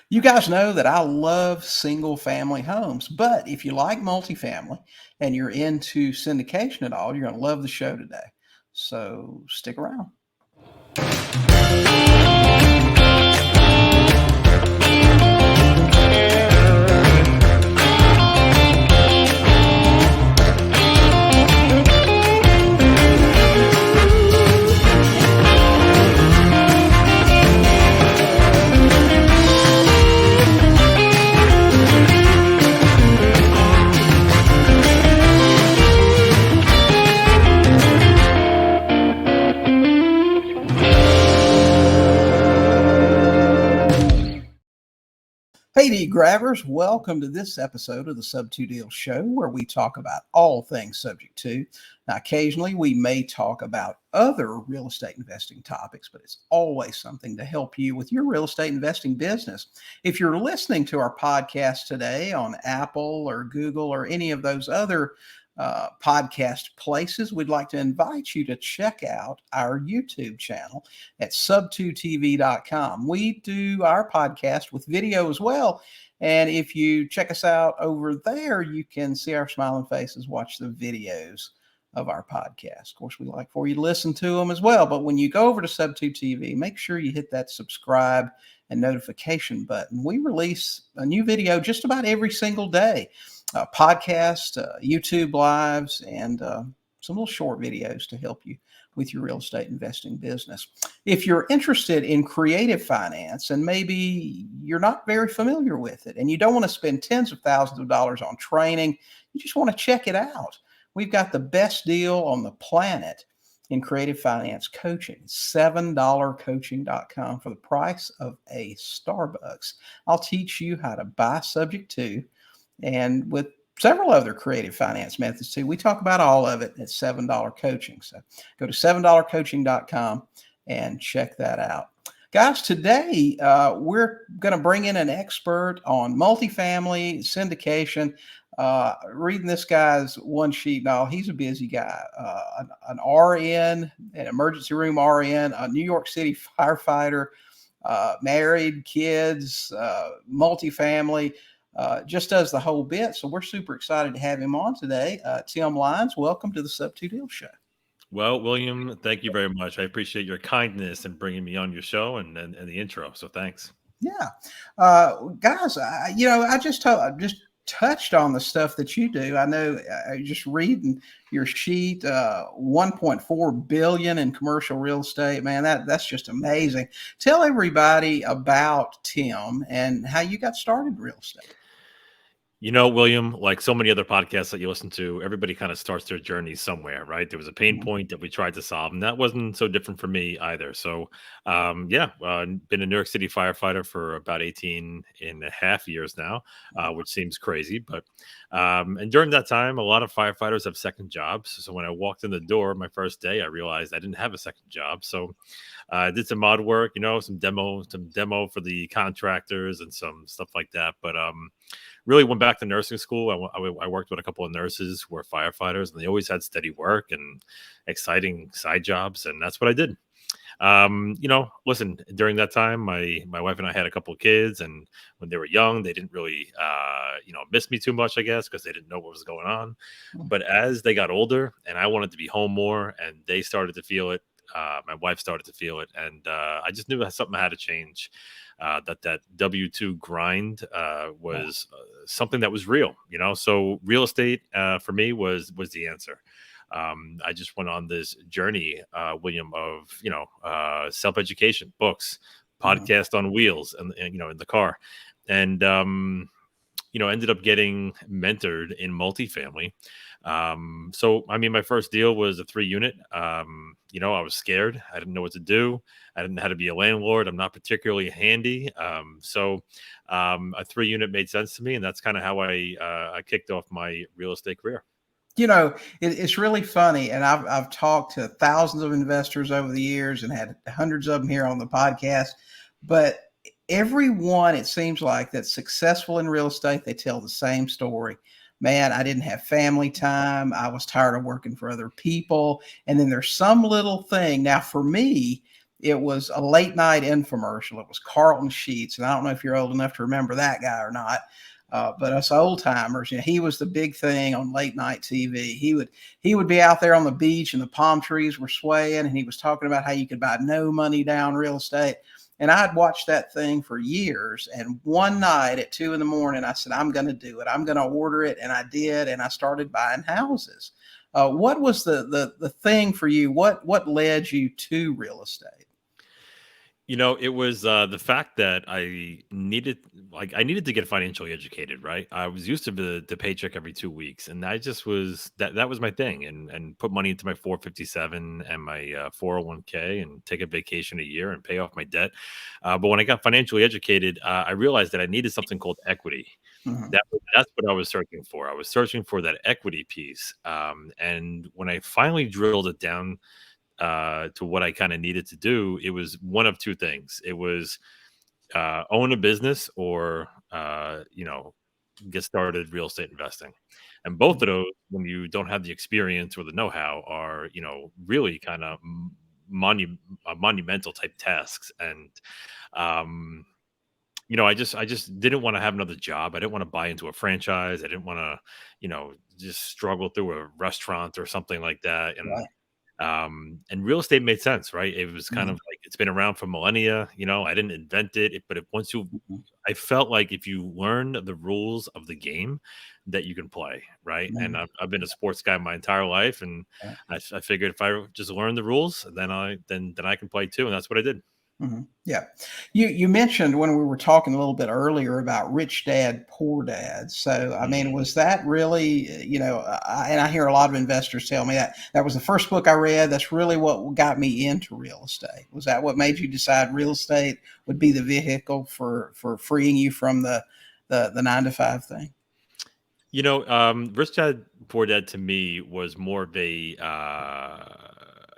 You guys know that I love single family homes, but if you like multifamily and you're into syndication at all, you're going to love the show today. So stick around. Hey, D grabbers, welcome to this episode of the Sub2Deals Show, where we talk about all things subject to. Now, occasionally we may talk about other real estate investing topics, but it's always something to help you with your real estate investing business. If you're listening to our podcast today on Apple or Google or any of those other podcast places, we'd like to invite you to check out our YouTube channel at sub2tv.com. We do our podcast with video as well. And if you check us out over there, you can see our smiling faces, watch the videos of our podcast. Of course, we like for you to listen to them as well. But when you go over to Sub2TV, make sure you hit that subscribe and notification button. We release a new video just about every single day. Podcast, YouTube lives, and some little short videos to help you with your real estate investing business. If you're interested in creative finance and maybe you're not very familiar with it and you don't want to spend tens of thousands of dollars on training, you just want to check it out. We've got the best deal on the planet in creative finance coaching, $7coaching.com for the price of a Starbucks. I'll teach you how to buy subject to, and with several other creative finance methods too. We talk about all of it at $7 Coaching. So go to $7coaching.com and check that out. Guys, today we're going to bring in an expert on multifamily syndication. Reading this guy's one sheet and all, he's a busy guy. An RN, an emergency room RN, a New York City firefighter, married, kids, multifamily. Just does the whole bit. So we're super excited to have him on today. Tim Lyons, welcome to the Sub2Deals Show. Well, William, thank you very much. I appreciate your kindness in bringing me on your show and the intro. So thanks. Yeah. Guys, I just touched on the stuff that you do. I know just reading your sheet, 1.4 billion in commercial real estate, man, that's just amazing. Tell everybody about Tim and how you got started in real estate. You know, William, like so many other podcasts that you listen to, everybody kind of starts their journey somewhere, right? There was a pain point that we tried to solve, and that wasn't so different for me either. So, been a New York City firefighter for about 18 and a half years now, which seems crazy. But, and during that time, a lot of firefighters have second jobs. So when I walked in the door my first day, I realized I didn't have a second job. So I did some mod work, some demo for the contractors and some stuff like that. But, really went back to nursing school. I worked with a couple of nurses who were firefighters, and they always had steady work and exciting side jobs, and that's what I did. Listen, during that time, my wife and I had a couple of kids, and when they were young, they didn't really, miss me too much, I guess, because they didn't know what was going on. But as they got older and I wanted to be home more and they started to feel it, my wife started to feel it, and I just knew that something had to change. That W-2 grind was something that was real, So real estate for me was the answer. I just went on this journey, William, of self-education, books, podcast on wheels, and in the car, and ended up getting mentored in multifamily. My first deal was a 3-unit. I was scared. I didn't know what to do. I didn't know how to be a landlord. I'm not particularly handy. A 3-unit made sense to me. And that's kind of how I kicked off my real estate career. It's really funny. And I've talked to thousands of investors over the years and had hundreds of them here on the podcast, but everyone, it seems like, that's successful in real estate, they tell the same story. Man, I didn't have family time. I was tired of working for other people. And then there's some little thing. Now, for me, it was a late night infomercial. It was Carlton Sheets, and I don't know if you're old enough to remember that guy or not. But us old timers, he was the big thing on late night TV. He would be out there on the beach and the palm trees were swaying, and he was talking about how you could buy no money down real estate. And I'd watched that thing for years. And one night at 2 a.m, I said, I'm going to do it. I'm going to order it. And I did. And I started buying houses. What was the thing for you? What led you to real estate? It was the fact that I needed to get financially educated, right? I was used to the paycheck every 2 weeks, and I just was that was my thing, and put money into my 457 and my 401k, and take a vacation a year and pay off my debt. But when I got financially educated, I realized that I needed something called equity. Mhm. That's what I was searching for. I was searching for that equity piece, and when I finally drilled it down to what I kind of needed to do, it was one of two things. It was own a business or get started real estate investing. And both of those, when you don't have the experience or the know-how, are really kind of monumental type tasks. And um, I just didn't want to have another job. I didn't want to buy into a franchise. I didn't want to just struggle through a restaurant or something like that. Right. And real estate made sense, right? It was kind Mhm. of like it's been around for millennia. I didn't invent it, but if once you, Mhm. I felt like if you learn the rules of the game, that you can play, right? And Mhm. I've been a sports guy my entire life, and Right. I figured if I just learn the rules, then I can play too, and that's what I did. Yeah. You mentioned when we were talking a little bit earlier about Rich Dad, Poor Dad. So, I mean, Mhm. was that really, and I hear a lot of investors tell me that was the first book I read. That's really what got me into real estate. Was that what made you decide real estate would be the vehicle for freeing you from the 9 to 5 thing? Rich Dad Poor Dad to me was more of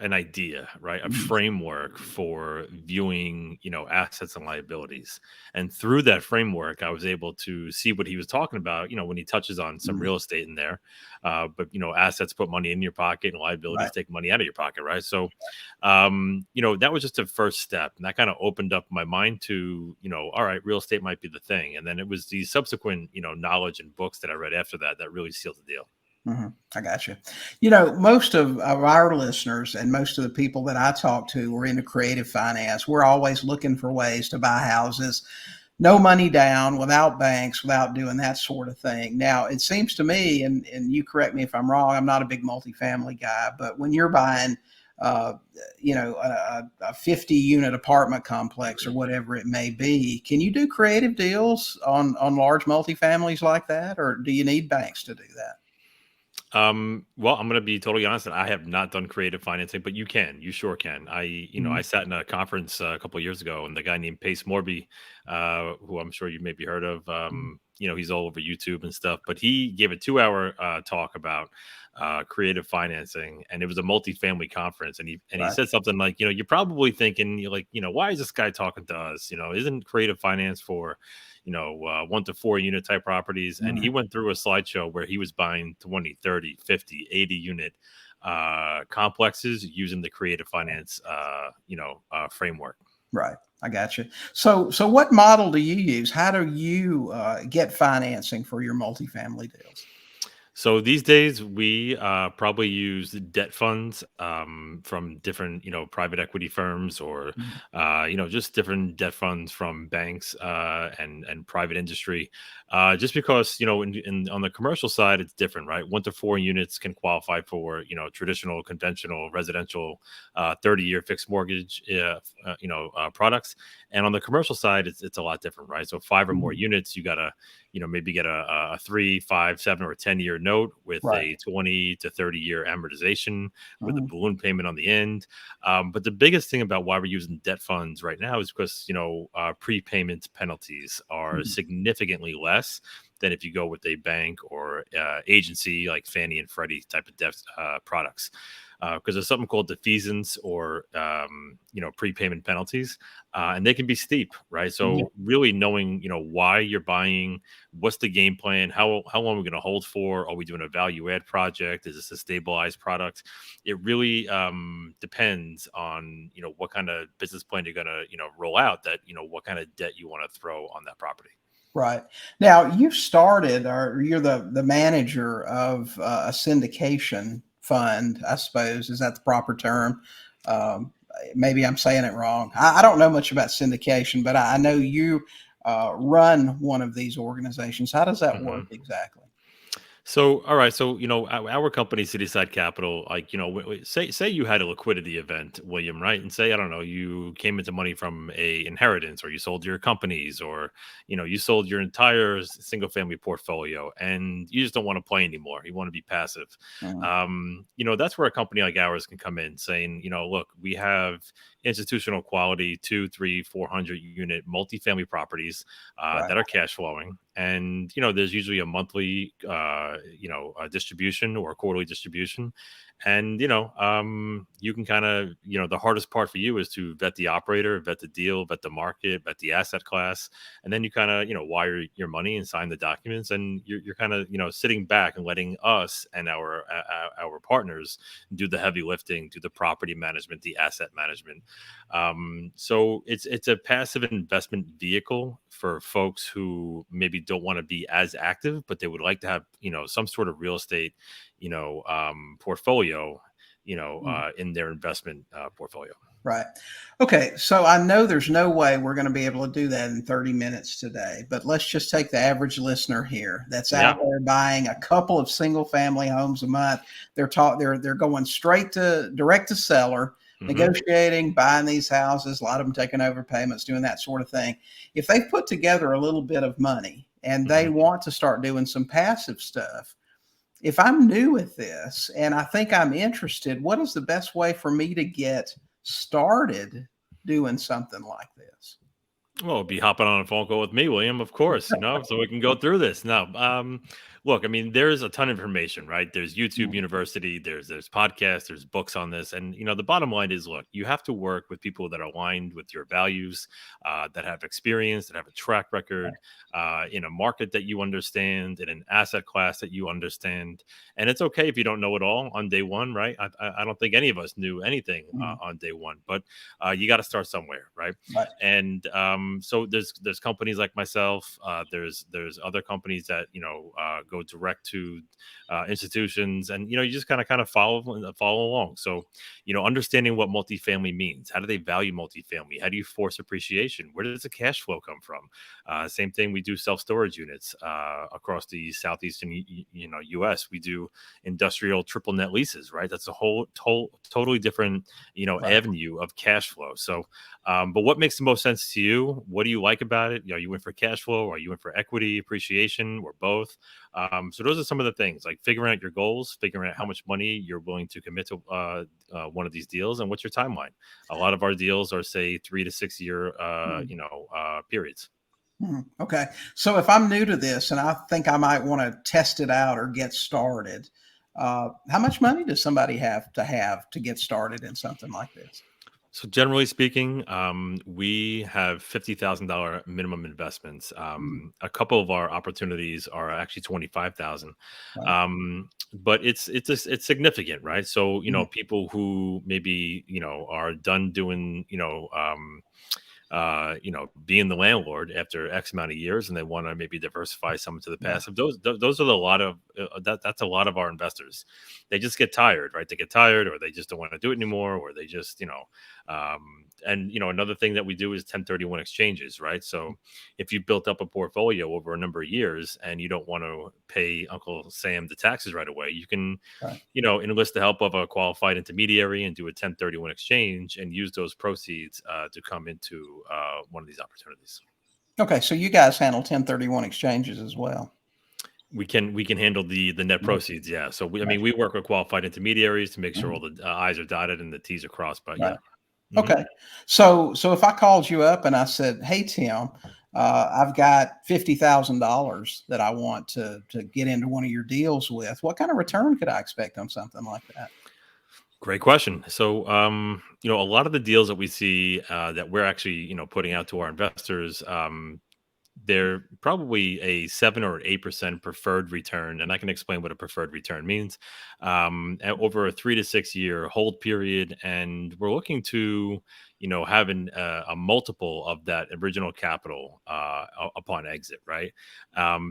an idea, right? A Mhm. framework for viewing, assets and liabilities. And through that framework, I was able to see what he was talking about, when he touches on some Mhm. real estate in there. But assets put money in your pocket and liabilities Right. take money out of your pocket, right? So that was just a first step. And that kind of opened up my mind to, all right, real estate might be the thing. And then it was the subsequent, knowledge and books that I read after that really sealed the deal. I got you. Most of our listeners and most of the people that I talk to are into creative finance. We're always looking for ways to buy houses, no money down, without banks, without doing that sort of thing. Now, it seems to me, and you correct me if I'm wrong, I'm not a big multifamily guy, but when you're buying, uh, a 50 unit apartment complex or whatever it may be, can you do creative deals on large multifamilies like that, or do you need banks to do that? Well, I'm going to be totally honest, and I have not done creative financing, but you sure can. I sat in a conference a couple of years ago, and the guy named Pace Morby, who I'm sure you maybe heard of, Mhm. he's all over YouTube and stuff, but he gave a 2 hour talk about creative financing, and it was a multifamily conference, and he Right. said something like, you're probably thinking, you're like, why is this guy talking to us? Isn't creative finance for 1 to 4 unit type properties? And he Mhm. went through a slideshow where he was buying 20, 30, 50, 80 unit complexes using the creative finance, framework. Right. I got you. So what model do you use? How do you get financing for your multifamily deals? So these days, we probably use debt funds from different, private equity firms, or Mhm. just different debt funds from banks and private industry. Just because, on the commercial side, it's different, right? 1 to 4 units can qualify for, traditional, conventional, residential, 30-year fixed mortgage, products. And on the commercial side, it's a lot different, right? So 5 or more Mhm. units, you gotta maybe get a 3, 5, 7, or 10-year note with Right. a 20 to 30-year amortization with a Mhm. balloon payment on the end. But the biggest thing about why we're using debt funds right now is because, prepayment penalties are Mhm. significantly less than if you go with a bank or agency like Fannie and Freddie type of debt products. because there's something called defeasance or prepayment penalties, and they can be steep, right? Yeah. So really knowing why you're buying, what's the game plan, how long are we going to hold for, are we doing a value add project, is this a stabilized product? It really depends on what kind of business plan you're going to roll out, that what kind of debt you want to throw on that property. Right. Now you started, or you're the manager of a syndication fund, I suppose. Is that the proper term? Um, Maybe I'm saying it wrong. I don't know much about syndication, but I know you run one of these organizations. How does that work Mhm. exactly? So, all right. So, our company, Cityside Capital, like, say you had a liquidity event, William, right? And say, I don't know, you came into money from a inheritance, or you sold your companies, or, you sold your entire single family portfolio, and you just don't want to play anymore. You want to be passive. Mhm. That's where a company like ours can come in, saying, look, we have institutional quality 2, 3, 400 unit multifamily properties Right. that are cash flowing. And, there's usually a monthly, distribution or a quarterly distribution. And, you can kind of, the hardest part for you is to vet the operator, vet the deal, vet the market, vet the asset class. And then you kind of, wire your money and sign the documents. And you're kind of, sitting back and letting us and our partners do the heavy lifting, do the property management, the asset management. So it's a passive investment vehicle for folks who maybe don't want to be as active, but they would like to have some sort of real estate portfolio Mm. in their investment portfolio. Right. Okay. So I know there's no way we're going to be able to do that in 30 minutes today, but let's just take the average listener here that's out Yeah. there buying a couple of single family homes a month. They're going straight to direct to seller, Hmm. negotiating, buying these houses, a lot of them taking over payments, doing that sort of thing. If they've put together a little bit of money and they Hmm. want to start doing some passive stuff, if I'm new at this and I think I'm interested, what is the best way for me to get started doing something like this? Well, be hopping on a phone call with me, William, of course, so we can go through this. Now, look, I mean, there's a ton of information, right? There's YouTube Mm. University, there's podcasts, there's books on this, and the bottom line is, look, you have to work with people that are aligned with your values, that have experience, that have a track record, in a market that you understand, in an asset class that you understand, and it's okay if you don't know it all on day one, right? I don't think any of us knew anything Mm. on day one, but you got to start somewhere, right? Right. And so there's companies like myself, there's other companies that go direct to institutions, and you just kind of follow along. So understanding what multifamily means, how do they value multifamily, how do you force appreciation, where does the cash flow come from? Same thing, we do self-storage units across the southeastern US. We do industrial triple net leases, right? That's a totally different Right. avenue of cash flow. So but what makes the most sense to you? What do you like about it? Are you in for cash flow? Are you in for equity appreciation, or both? So those are some of the things, like figuring out your goals, figuring out how much money you're willing to commit to one of these deals, and what's your timeline. A lot of our deals are, say, 3 to 6 year, Mm. periods. Okay. So if I'm new to this and I think I might want to test it out or get started, how much money does somebody have to get started in something like this? So generally speaking, we have $50,000 minimum investments. Mm. A couple of our opportunities are actually 25,000, Right. but it's significant, right? So Mm. people who maybe are done doing being the landlord after X amount of years, and they want to maybe diversify some into the Yeah. passive. Those are a lot of that's a lot of our investors. They just get tired, right? They get tired, or they just don't want to do it anymore, or they just and another thing that we do is 1031 exchanges, right? So if you built up a portfolio over a number of years and you don't want to pay Uncle Sam the taxes right away, you can Right. enlist the help of a qualified intermediary and do a 1031 exchange and use those proceeds to come into one of these opportunities. Okay. So you guys handle 1031 exchanges as well. We can handle the net Mhm. proceeds, yeah. So I Right. mean, we work with qualified intermediaries to make sure Mhm. all the I's are dotted and the T's are crossed. But Right. yeah. Hmm. Okay. So if I called you up and I said, "Hey Tim, I've got $50,000 that I want to get into one of your deals with," what kind of return could I expect on something like that? Great question. So, a lot of the deals that we see that we're actually, putting out to our investors, they're probably a 7 or 8% preferred return, and I can explain what a preferred return means. Over a 3 to 6 year hold period, and we're looking to, have a multiple of that original capital upon exit, right?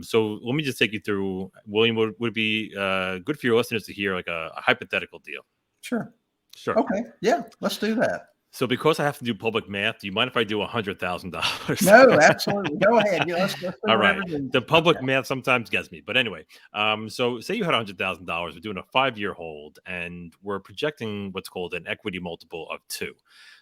So let me just take you through. William, would be good for your listeners to hear like a hypothetical deal. Sure. Sure. Okay. Yeah, let's do that. So because I have to do public math, do you mind if I do $100,000? No, absolutely. Go ahead. Yeah, let's do All whatever right. it is. The public Okay. math sometimes gets me. But anyway, so say you had $100,000, we're doing a 5 year hold, and we're projecting what's called an equity multiple of 2.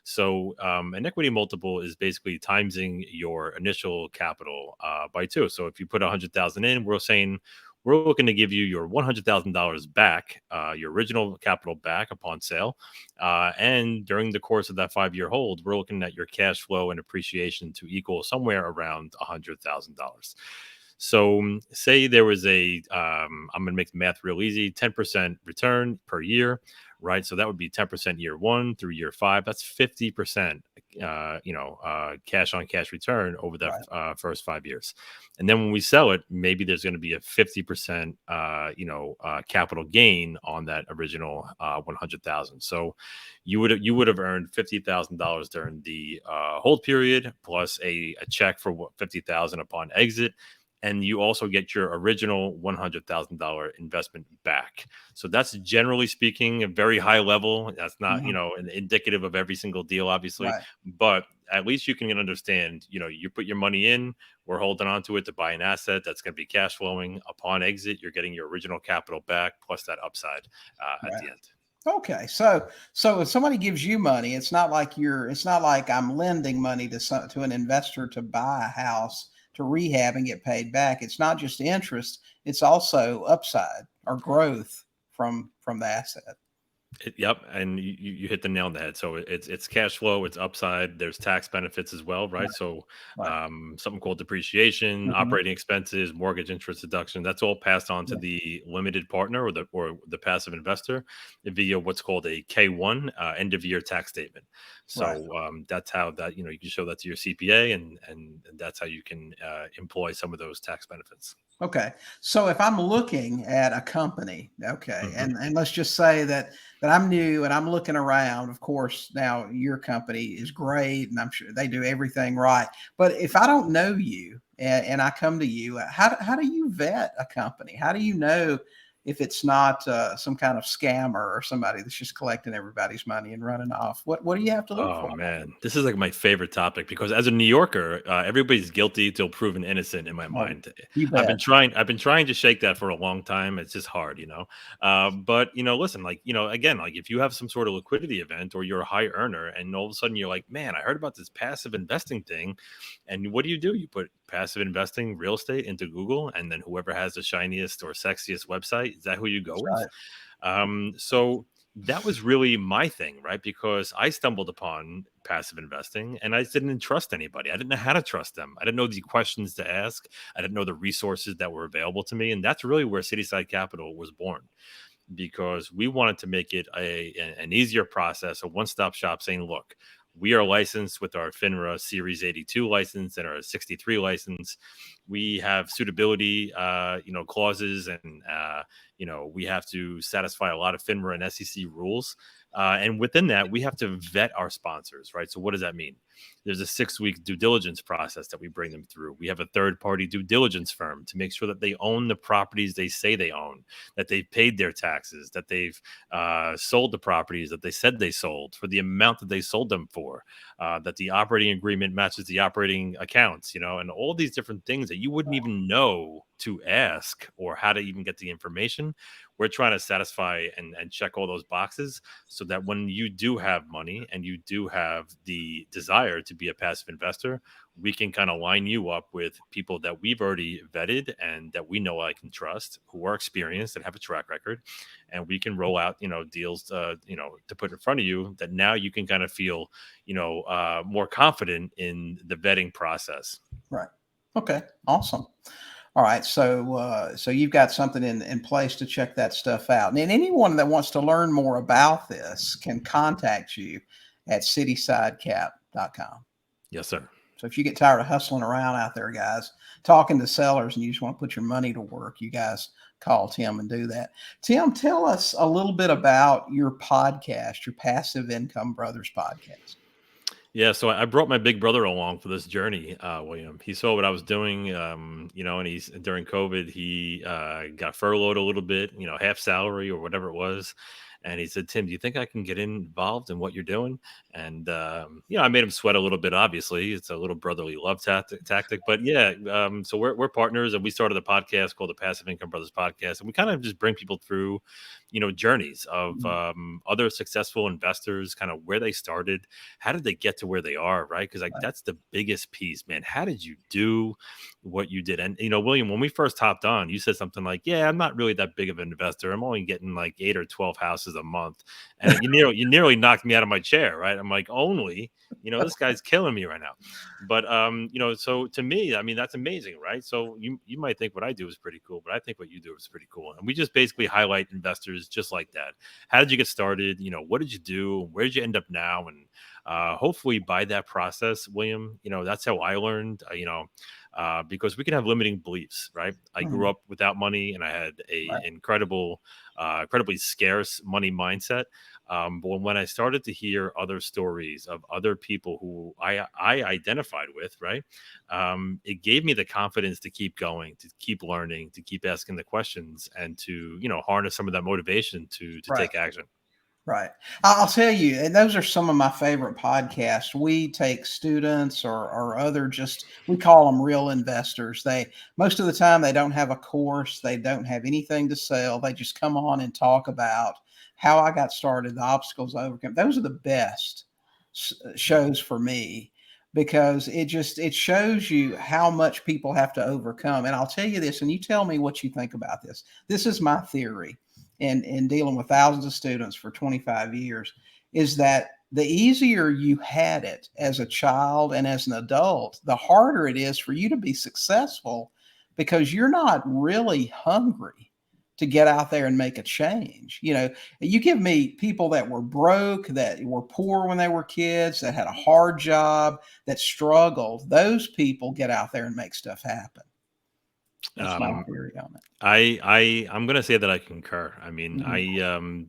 So an equity multiple is basically timesing your initial capital by 2. So if you put 100,000 in, we're saying we're looking to give you your $100,000 back, your original capital back upon sale. And during the course of that 5 year hold, we're looking at your cash flow and appreciation to equal somewhere around $100,000. So, say there was I'm going to make the math real easy, 10% return per year, right? So that would be 10% year 1 through year 5. That's 50%, cash on cash return over the Right. first 5 years. And then when we sell it, maybe there's going to be a 50%, capital gain on that original 100,000. So you would have earned $50,000 during the hold period, plus a check for 50,000 upon exit, and you also get your original $100,000 investment back. So that's generally speaking a very high level. That's not, Mhm. indicative of every single deal, obviously, Right. but at least you can understand, you put your money in, we're holding on to it to buy an asset that's going to be cash flowing. Upon exit, you're getting your original capital back plus that upside at Right. the end. Okay. So if somebody gives you money, it's not like I'm lending money to an investor to buy a house to rehab and get paid back. It's not just interest, it's also upside or growth from the asset. Yep, and you hit the nail on the head. So it's cash flow, it's upside. There's tax benefits as well, right? Right. So Right. something called depreciation, Mhm. operating expenses, mortgage interest deduction. That's all passed on to Yeah. the limited partner or the passive investor via what's called a K-1 end of year tax statement. Right. So that's how that you can show that to your CPA, and that's how you can employ some of those tax benefits. Okay. So if I'm looking at a company, okay, Mhm. and let's just say that I'm new and I'm looking around. Of course, now your company is great, and I'm sure they do everything right. But if I don't know you and I come to you, how do you vet a company? How do you know if it's not some kind of scammer or somebody that's just collecting everybody's money and running off? What do you have to look Oh for? man, this is like my favorite topic because as a New Yorker, everybody's guilty till proven innocent in my Oh, mind. you I've bet. been trying. I've been trying to shake that for a long time. It's just hard, But listen, like again, like if you have some sort of liquidity event or you're a high earner, and all of a sudden you're like, man, I heard about this passive investing thing, and what do? You put passive investing real estate into Google, and then whoever has the shiniest or sexiest website, is that who you go That's with? right. So that was really my thing, right? Because I stumbled upon passive investing and I didn't trust anybody. I didn't know how to trust them. I didn't know the questions to ask. I didn't know the resources that were available to me. And that's really where Cityside Capital was born because we wanted to make it an easier process, a one stop shop saying, look, we are licensed with our FINRA Series 82 license and our 63 license. We have suitability, clauses, and we have to satisfy a lot of FINRA and SEC rules. And within that, we have to vet our sponsors, right? So, what does that mean? There's a 6 week due diligence process that we bring them through. We have a third party due diligence firm to make sure that they own the properties they say they own, that they've paid their taxes, that they've sold the properties that they said they sold for the amount that they sold them for, that the operating agreement matches the operating accounts, and all these different things that you wouldn't even know to ask or how to even get the information. We're trying to satisfy and check all those boxes so that when you do have money and you do have the desire to be a passive investor, we can kind of line you up with people that we've already vetted and that we know I can trust, who are experienced and have a track record, and we can roll out deals to put in front of you that now you can kind of feel more confident in the vetting process. Right. Okay. Awesome. All right, so you've got something in place to check that stuff out. And anyone that wants to learn more about this can contact you at citysidecap.com. Yes, sir. So if you get tired of hustling around out there, guys, talking to sellers, and you just want to put your money to work, you guys call Tim and do that. Tim, tell us a little bit about your podcast, your Passive Income Brothers podcast. Yeah, so I brought my big brother along for this journey, William. He saw what I was doing, and he's during COVID, he got furloughed a little bit, half salary or whatever it was. And he said, Tim, do you think I can get involved in what you're doing? And, I made him sweat a little bit, obviously. It's a little brotherly love tactic. But yeah, so we're partners, and we started a podcast called the Passive Income Brothers Podcast. And we kind of just bring people through, journeys of other successful investors, kind of where they started. How did they get to where they are, right? Because that's the biggest piece, man. How did you do what you did? And William, when we first hopped on, you said something like, "Yeah, I'm not really that big of an investor. I'm only getting like 8 or 12 houses a month," and you nearly knocked me out of my chair, right? I'm like, only, this guy's killing me right now. But so to me, I mean, that's amazing, right? So you might think what I do is pretty cool, but I think what you do is pretty cool. And we just basically highlight investors just like that. How did you get started? What did you do? Where did you end up now? And hopefully by that process, William, that's how I learned, because we can have limiting beliefs, right? I grew up without money, and I had a incredibly scarce money mindset. But when I started to hear other stories of other people who I identified with, right, it gave me the confidence to keep going, to keep learning, to keep asking the questions, and to harness some of that motivation to take action. Right. I'll tell you, and those are some of my favorite podcasts. We take students or other, we call them real investors. Most of the time, they don't have a course. They don't have anything to sell. They just come on and talk about how I got started, the obstacles I overcome. Those are the best shows for me, because it shows you how much people have to overcome. And I'll tell you this, and you tell me what you think about this. This is my theory. In dealing with thousands of students for 25 years, is that the easier you had it as a child and as an adult, the harder it is for you to be successful, because you're not really hungry to get out there and make a change. You give me people that were broke, that were poor when they were kids, that had a hard job, that struggled. Those people get out there and make stuff happen. That's my theory on it. I'm gonna say that I concur. I mean,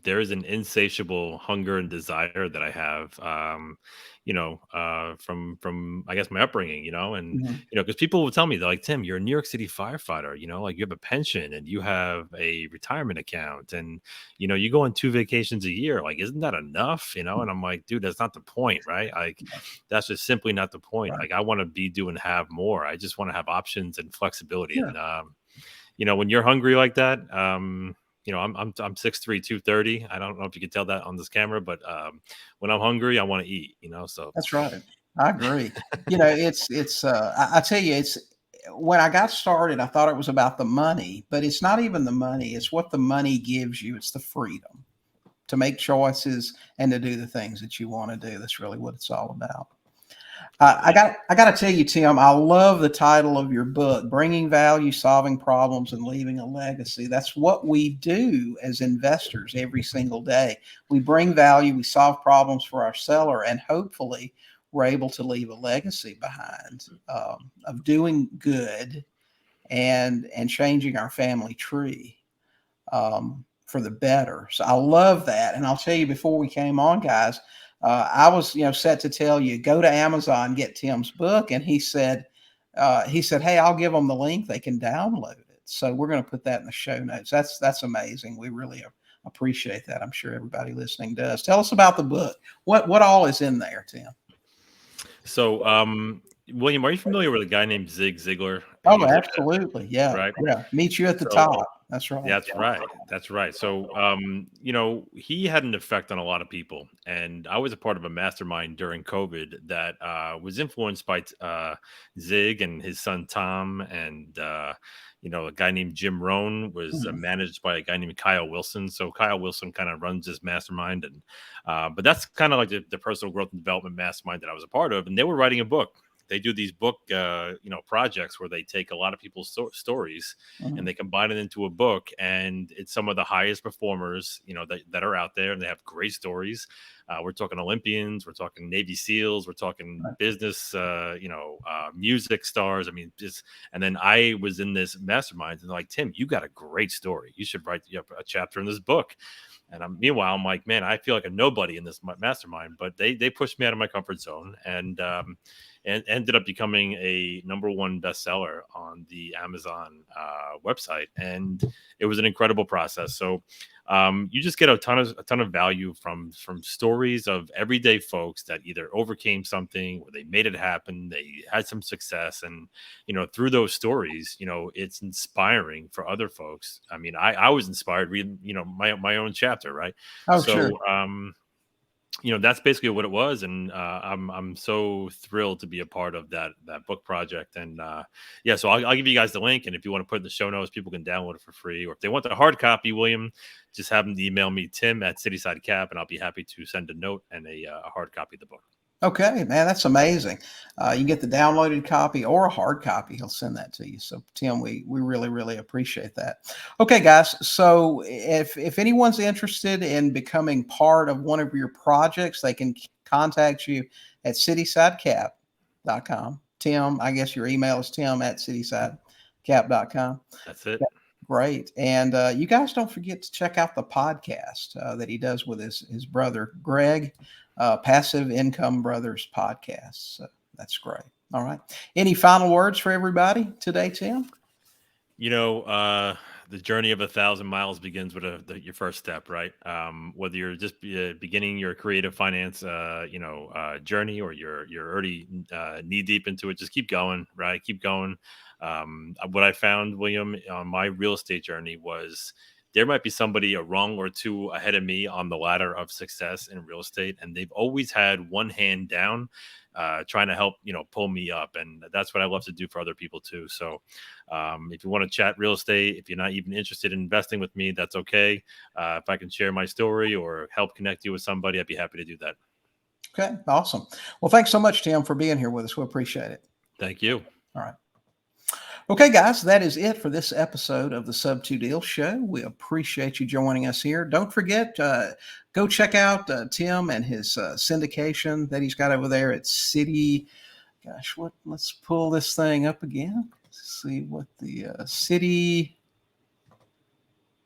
there is an insatiable hunger and desire that I have, from I guess my upbringing, and because people will tell me, they're like, Tim, you're a New York City firefighter, like you have a pension and you have a retirement account, and you go on 2 vacations a year. Like, isn't that enough? And I'm like, dude, that's not the point, right? Like, that's just simply not the point. Right. Like, I want to be doing have more. I just want to have options and flexibility. And when you're hungry like that, I'm 6'3", 230. I don't know if you can tell that on this camera, but when I'm hungry, I want to eat, so. That's right. I agree. I tell you, when I got started, I thought it was about the money, but it's not even the money. It's what the money gives you. It's the freedom to make choices and to do the things that you want to do. That's really what it's all about. I got to tell you, Tim, I love the title of your book, Bringing Value, Solving Problems, and Leaving a Legacy. That's what we do as investors every single day. We bring value, we solve problems for our seller, and hopefully we're able to leave a legacy behind of doing good and changing our family tree for the better. So I love that. And I'll tell you, before we came on, guys, I was, set to tell you, go to Amazon, get Tim's book. And he said, hey, I'll give them the link. They can download it. So we're going to put that in the show notes. That's amazing. We really appreciate that. I'm sure everybody listening does. Tell us about the book. What all is in there, Tim? So, William, are you familiar with a guy named Zig Ziglar? Oh, absolutely. Yeah. Right. Yeah. Meet you at the top. That's right. That's right. That's right. So, he had an effect on a lot of people, and I was a part of a mastermind during COVID that was influenced by Zig and his son Tom, and a guy named Jim Rohn was managed by a guy named Kyle Wilson. So Kyle Wilson kind of runs this mastermind, and but that's kind of like the personal growth and development mastermind that I was a part of, and they were writing a book. they do these book, projects where they take a lot of people's stories Mhm. and they combine it into a book. And it's some of the highest performers, that are out there, and they have great stories. We're talking Olympians, we're talking Navy SEALs, we're talking Right. business, music stars. I mean, just, and then I was in this mastermind and they're like, Tim, you got a great story. You should write a chapter in this book. And meanwhile, I'm like, man, I feel like a nobody in this mastermind, but they pushed me out of my comfort zone, and ended up becoming a #1 bestseller on the Amazon website. And it was an incredible process. So you just get a ton of value from stories of everyday folks that either overcame something or they made it happen, they had some success. And through those stories, it's inspiring for other folks. I mean, I was inspired reading my own chapter, right? Oh, sure. So that's basically what it was. And I'm so thrilled to be a part of that book project. And yeah, so I'll give you guys the link, and if you want to put it in the show notes, people can download it for free. Or if they want the hard copy, William, just have them email me, Tim at Cityside Cap, and I'll be happy to send a note and a hard copy of the book. Okay, man, that's amazing. You can get the downloaded copy or a hard copy. He'll send that to you. So, Tim, we really, really appreciate that. Okay, guys. So, if anyone's interested in becoming part of one of your projects, they can contact you at citysidecap.com. Tim, I guess your email is tim at citysidecap.com. That's it. Great. And you guys don't forget to check out the podcast that he does with his brother, Greg, Passive Income Brothers podcast. So that's great. All right. Any final words for everybody today, Tim? The journey of 1,000 miles begins with your first step, right? Whether you're just beginning your creative finance, journey, or you're already knee deep into it, just keep going, right? Keep going. What I found, William, on my real estate journey was there might be somebody a rung or two ahead of me on the ladder of success in real estate, and they've always had one hand down, trying to help pull me up. And that's what I love to do for other people too. So if you want to chat real estate, if you're not even interested in investing with me, that's okay. If I can share my story or help connect you with somebody, I'd be happy to do that. Okay. Awesome. Well, thanks so much, Tim, for being here with us. We appreciate it. Thank you. All right. Okay, guys, that is it for this episode of the Sub2Deals Show. We appreciate you joining us here. Don't forget, go check out Tim and his syndication that he's got over there at City. Gosh, let's pull this thing up again. See what the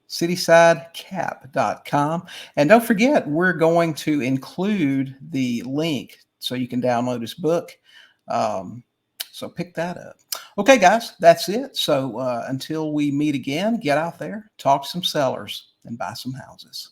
Citysidecap.com. And don't forget, we're going to include the link so you can download his book. So pick that up. Okay, guys, that's it. So until we meet again, get out there, talk to some sellers, and buy some houses.